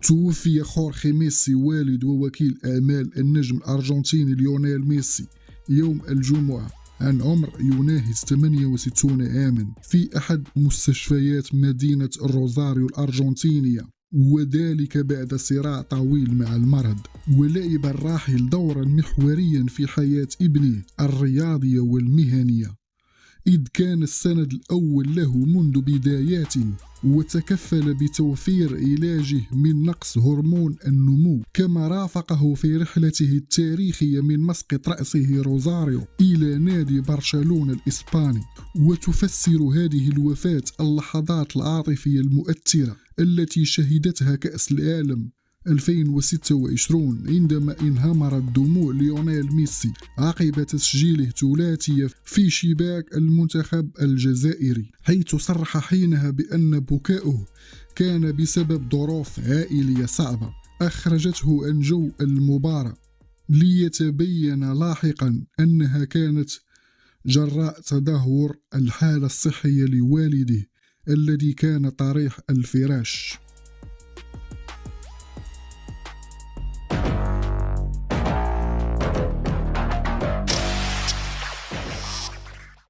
توفي خورخي ميسي والد ووكيل أعمال النجم الأرجنتيني ليونيل ميسي يوم الجمعة عن عمر يناهز 68 عاما في أحد مستشفيات مدينة روزاريو الأرجنتينية، وذلك بعد صراع طويل مع المرض. ولعب الراحل دورا محوريا في حياة ابنه الرياضية والمهنية، إذ كان السند الأول له منذ بداياته، وتكفل بتوفير علاجه من نقص هرمون النمو، كما رافقه في رحلته التاريخية من مسقط رأسه روزاريو إلى نادي برشلونة الإسباني. وتفسر هذه الوفاة اللحظات العاطفية المؤثرة التي شهدتها كأس العالم 2026 عندما انهمرت دموع ليونيل ميسي عقب تسجيله ثلاثية في شباك المنتخب الجزائري، حيث صرح حينها بأن بكاؤه كان بسبب ظروف عائلية صعبة أخرجته عن جو المباراة، ليتبين لاحقا أنها كانت جراء تدهور الحالة الصحية لوالده الذي كان طريح الفراش.